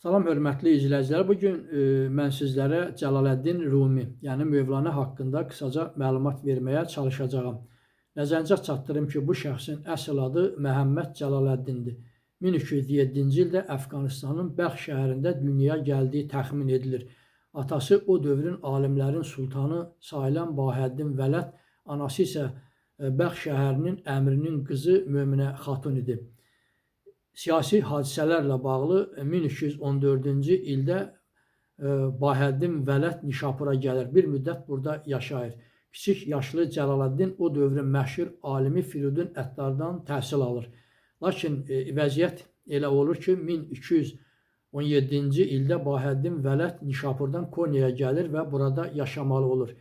Salam, hörmətli izləyicilər. Bugün mən sizlərə Cəlaləddin Rumi, yəni Mövlana haqqında qısaca məlumat verməyə çalışacağam. Nəzərinizə çatdırım ki, bu şəxsin əsl adı Məhəmməd Cəlaləddindir. 1207-ci ildə Əfqanistanın Bəx şəhərində dünyaya gəldiyi təxmin edilir. Atası o dövrün alimlərin sultanı sayılan Bahəddin Vələd, anası isə Bəx şəhərinin əmrinin qızı Möminə xatun idi. Siyasi hadisələrlə bağlı 1214-cü ildə Bahəddin Vələd Nişapura gəlir. Bir müddət burada yaşayır. Kiçik yaşlı Cəlaləddin o dövrün məşhur alimi Firudun Əttardan təhsil alır. Lakin vəziyyət elə olur ki, 1217-ci ildə Bahəddin Vələd Nişapurdan Konyaya gəlir və burada yaşamalı olur.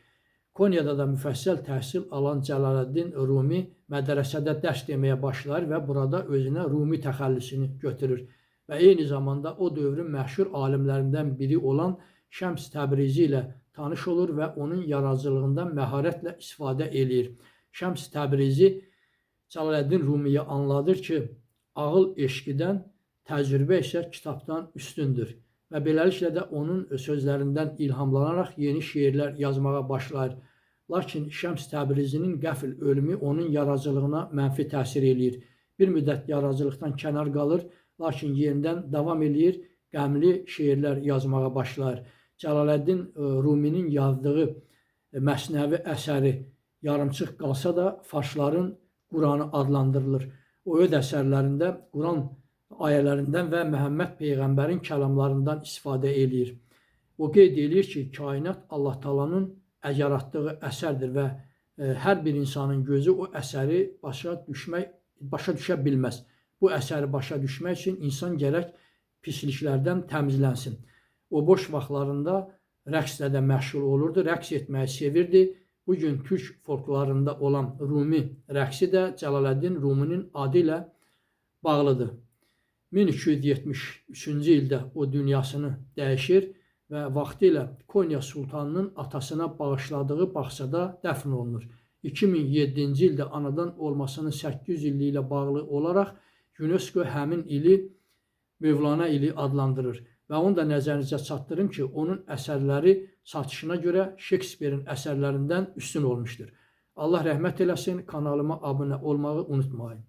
Konyada da müfəssəl təhsil alan Cəlaləddin Rumi mədrəsədə dərs deməyə başlayır və burada özünə Rumi təxəllisini götürür. Və eyni zamanda o dövrün məşhur alimlərindən biri olan Şəms Təbrizi ilə tanış olur və onun yaradıcılığından məharətlə istifadə eləyir. Şəms Təbrizi Cəlaləddin Rumiyə anladır ki, ağıl eşqidən, təcrübə isə kitabdan üstündür. Və beləliklə də onun sözlərindən ilhamlanaraq yeni şeirlər yazmağa başlayır. Lakin Şəms Təbrizinin qəfil ölümü onun yaradıcılığına mənfi təsir eləyir. Bir müddət yaradıcılıqdan kənar qalır, lakin yenidən davam eləyir, qəmli şeirlər yazmağa başlayır. Cəlaləddin Ruminin yazdığı Məsnəvi əsəri yarımçıq qalsa da farsların Quranı adlandırılır. O öz əsərlərində Quran ayələrindən və Məhəmməd Peyğəmbərin kəlamlarından istifadə eləyir. O qeyd eləyir ki, kainat Allah Taalanın yaratdığı əsərdir və hər bir insanın gözü o əsəri başa düşə bilməz. Bu əsəri başa düşmək üçün insan gərək pisliklərdən təmizlənsin. O boş vaxtlarında rəqslə də məşğul olurdu, rəqs etməyi sevirdi. Bugün türk folklarında olan Rumi rəqsi də Cəlaləddin Ruminin adı ilə bağlıdır. 1273-cü ildə o dünyasını dəyişir və vaxtilə Konya Sultanının atasına bağışladığı bağçada dəfn olunur. 2007-ci ildə anadan olmasının 800 illiyi ilə bağlı olaraq UNESCO həmin ili Mövlana ili adlandırır. Və onu da nəzərinizə çatdırım ki, onun əsərləri satışına görə Şekspirin əsərlərindən üstün olmuşdur. Allah rəhmət eləsin, kanalıma abunə olmağı unutmayın.